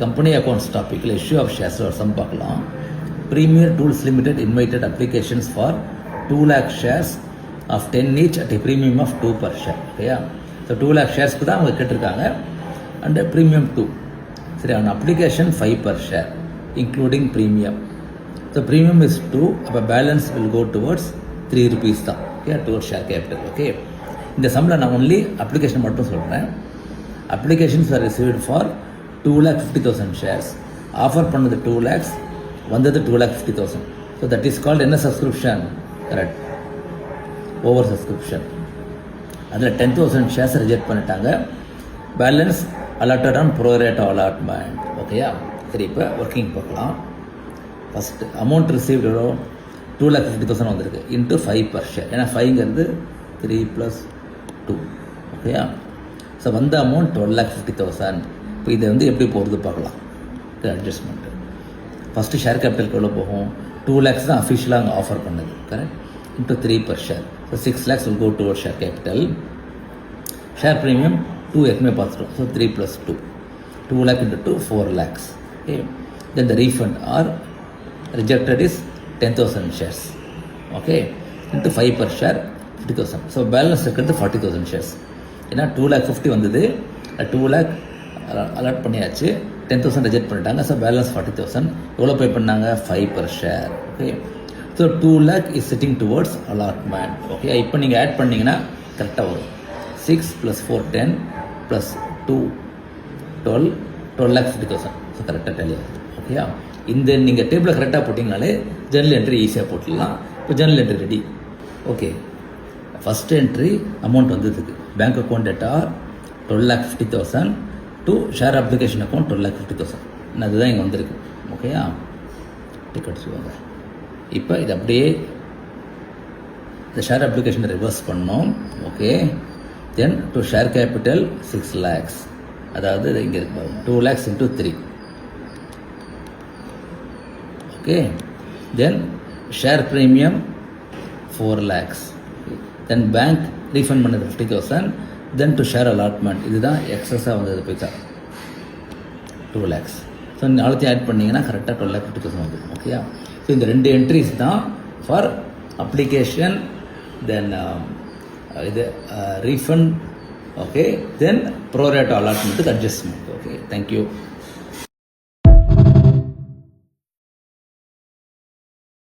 Company accounts டாப்பிக்கில் issue of shares ஒரு sum பார்க்கலாம். Premier tools limited invited applications for 2 lakh shares of 10 each at a premium of 2 per share. ஓகேயா? So 2 lakh ஷேர்ஸ்க்கு தான் அவங்க கேட்டிருக்காங்க அண்ட் ப்ரீமியம் 2. சரி, அவன் application 5 per share including premium. So premium is 2, அப்போ balance will go towards 3 rupees தான். Okay, towards share capital. Okay, இந்த சம்மில் நான் ஒன்லி அப்ளிகேஷன் மட்டும் சொல்கிறேன். Applications are received for 2,50,000 shares. Offer பண்ணது 2 lakhs, வந்தது 2,50,000. ஸோ தட் இஸ் கால்ட் என்ன சப்ஸ்கிரிப்ஷன்? Correct, over subscription. அதில் 10,000 ஷேர்ஸ் ரிஜெக்ட் பண்ணிட்டாங்க. Balance allotted on ப்ரோரேட்டா allotment. ஓகேயா? சரி, இப்போ ஒர்க்கிங் பார்க்கலாம். ஃபஸ்ட்டு அமௌண்ட் ரிசீவ்டு 2,50,000 வந்திருக்கு இன்ட்டு 5 per share. ஏன்னா 5ங்கிறது 3 + 2. ஓகேயா? ஸோ வந்த அமௌண்ட் 12,50,000. இப்போ இதை வந்து எப்படி போகிறது பார்க்கலாம். இது அட்ஜஸ்ட்மெண்ட்டு. ஃபஸ்ட்டு ஷேர் கேபிட்டலுக்கு எவ்வளோ போகும்? 2 lakhs தான் அஃபிஷியலாக அங்கே ஆஃபர் பண்ணது. Correct, into 3 per share. So 6 lakhs will go towards share capital. Share premium 2 ஏற்கனவே பார்த்துட்டோம். So 3 + 2, 2 lakh into 2, 4 lakhs. Okay, then the refund are rejected is 10,000 shares. Okay, into 5 per share 50,000. So balance இருக்கிறது 40,000 shares. ஏன்னா 2,50,000 வந்தது, 2 lakh allot பண்ணியாச்சு, 10,000 reject பண்ணிட்டாங்க. So balance 40,000. எவ்வளோ பே பண்ணாங்க? 5 per share. Okay, so 2 lakh is sitting towards allotment. Okay, இப்போ நீங்கள் add பண்ணிங்கன்னா கரெக்டாக வரும். 6 + 4 10 + 2 12, 12,50,000. ஸோ கரெக்டாக டெலி ஆகுது. ஓகேயா? இந்த நீங்கள் டேபிளில் கரெக்டாக போட்டிங்கனாலே ஜெர்னல் என்ட்ரி ஈஸியாக போட்டுடலாம். இப்போ journal entry ready. Okay, first entry amount வந்ததுக்கு bank account debtor 12,50,000 to share application account 12,50,000. அதுதான் இங்கே வந்திருக்கு. ஓகேயா? டிக்கெட் சொல்லுவாங்க. இப்போ இது அப்படியே இந்த ஷேர் அப்ளிகேஷனை ரிவர்ஸ் பண்ணோம். Okay, then to share capital 6 lakhs. அதாவது இங்கே இருக்கு 2 lakhs into 3. ஓகே, தென் ஷேர் ப்ரீமியம் 4 lakhs. தென் பேங்க் ரீஃபண்ட் பண்ணது 50,000. தென் டு ஷேர் அலாட்மெண்ட், இதுதான் எக்ஸஸாக வந்தது பைசா 2 lakhs. ஸோ நாளைக்கு ஆட் பண்ணிங்கன்னா கரெக்டாக 12,50,000 வந்துடும். ஓகேயா? ஸோ இந்த 2 என்ட்ரிஸ் தான் ஃபார் அப்ளிகேஷன், தென் இது ரீஃபண்ட். ஓகே, தென் ப்ரோரேட்டா அலாட்மெண்ட்டுக்கு அட்ஜஸ்ட்மெண்ட். Okay, thank you.